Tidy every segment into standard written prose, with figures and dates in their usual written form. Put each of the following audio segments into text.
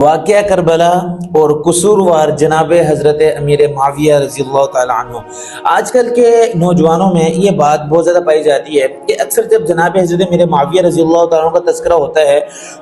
वाक़या करबला और कसूरवार जनाब हज़रत अमीर माविया रज़ी अल्लाह ताला अन्हु। आजकल के नौजवानों में ये बात बहुत ज़्यादा पाई जाती है कि अक्सर जब जनाब हज़रत अमीर माविया रज़ी अल्लाह ताला अन्हु का तज़किरा होता है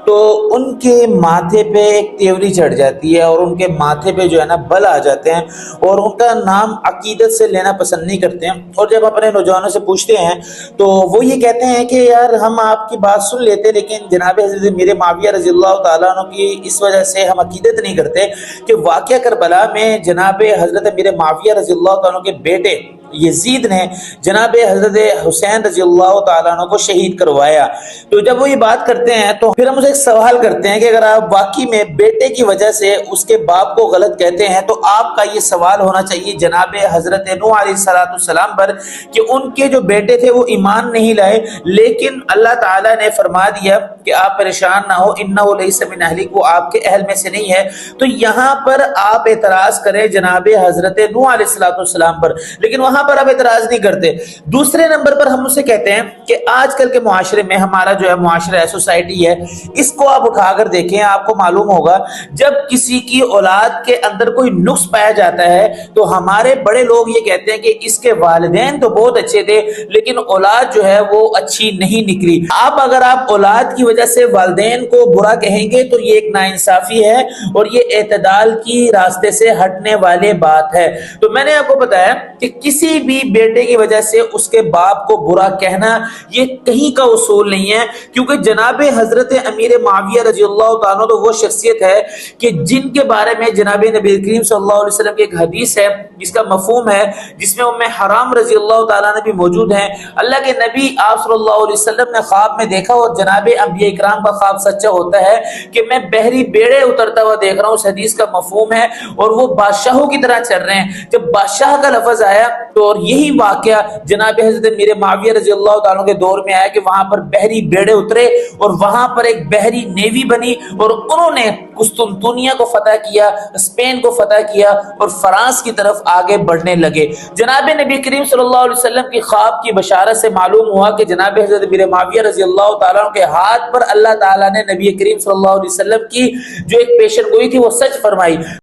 तो उनके माथे पे एक तेवरी चढ़ जाती है और उनके माथे पे जो है ना बल आ जाते हैं और उनका नाम अकीदत से लेना पसंद नहीं करते हैं। और जब अपने नौजवानों से पूछते हैं तो वो ये कहते हैं कि यार हम आपकी बात सुन लेते लेकिन जनाब हज़रत अमीर माविया रज़ी अल्लाह ताला अन्हु की इस वजह से हम अकीदत नहीं करते कि वाक़या करबला में जनाब हज़रत अमीर माविया रज़ी अल्लाह ताला के बेटे यजीद ने जनाब हज़रत हुसैन रज़ी अल्लाह ताला अन्हु को शहीद करवाया। तो जब वो ये बात करते हैं तो फिर हम उसे एक सवाल करते हैं कि अगर आप वाकई में बेटे की वजह से उसके बाप को गलत कहते हैं तो आपका ये सवाल होना चाहिए जनाब हज़रत नूह अलैहिस्सलाम पर कि उनके जो बेटे थे वो ईमान नहीं लाए, लेकिन अल्लाह ताला ने फरमा दिया कि आप परेशान ना हो, इन्नहु लैसा मिन अहलिक, वो आपके अहल में से नहीं है। तो यहाँ पर आप एतराज करें जनाब हज़रत नूह अलैहिस्सलाम पर, लेकिन वहां पर आप एतराज नहीं करते। दूसरे नंबर पर हम उसे कहते हैं कि आजकल के मुआशरे में हमारा जो है मुआशरा है, सोसाइटी है, इसको आप उठाकर देखें, आपको मालूम होगा जब किसी की औलाद के अंदर कोई नुक्स पाया जाता है तो हमारे बड़े लोग ये कहते हैं कि इसके वालिदैन तो बहुत अच्छे थे लेकिन औलाद जो है वो अच्छी नहीं निकली। अगर आप औलाद की वजह से वालिदैन को बुरा कहेंगे तो ये एक नाइंसाफी है और ये एतदाल की रास्ते से हटने वाली बात है। तो मैंने आपको बताया कि किसी भी बेटे की वजह से उसके बाप को बुरा कहना ये कहीं का उसूल नहीं है, क्योंकि जनाब हजरत अमीर माविया रजी अल्लाह ताला तो वो शख्सियत है कि जिनके बारे में जनाब नबी करीम सल्लल्लाहु अलैहि वसल्लम की एक हदीस है जिसका मफहूम है, जिसमें उम्मे हराम रजी अल्लाह ताला ने भी मौजूद हैं। अल्लाह के नबी आप सल्लल्लाहु अलैहि वसल्लम ने ख्वाब में देखा और जनाब अंबिया इकराम का ख्वाब सच्चा होता है कि मैं बहरी बेड़े उतरता हुआ देख रहा हूँ। उस हदीस का मफहूम है और वो बादशाहों की तरह चल रहे हैं। जब बादशाह का लफ्ज आया तो और यही वाकया जनाब हज़रत अमीर माविया रज़ी अल्लाह ताला के दौर में आया कि वहां पर बहरी बेड़े उतरे और वहां पर एक बहरी नेवी बनी और उन्होंने कुस्तुनतुनिया को फतह किया, स्पेन को फतह किया और फ्रांस की तरफ आगे बढ़ने लगे। जनाब नबी करीम सल्लल्लाहु अलैहि वसल्लम की ख्वाब की बशारत से मालूम हुआ कि जनाब हज़रत अमीर माविया रज़ी अल्लाह ताला के हाथ पर अल्लाह ताला ने नबी करीम सल्लल्लाहु अलैहि वसल्लम की जो एक पेशन गोई थी वो सच फरमाई।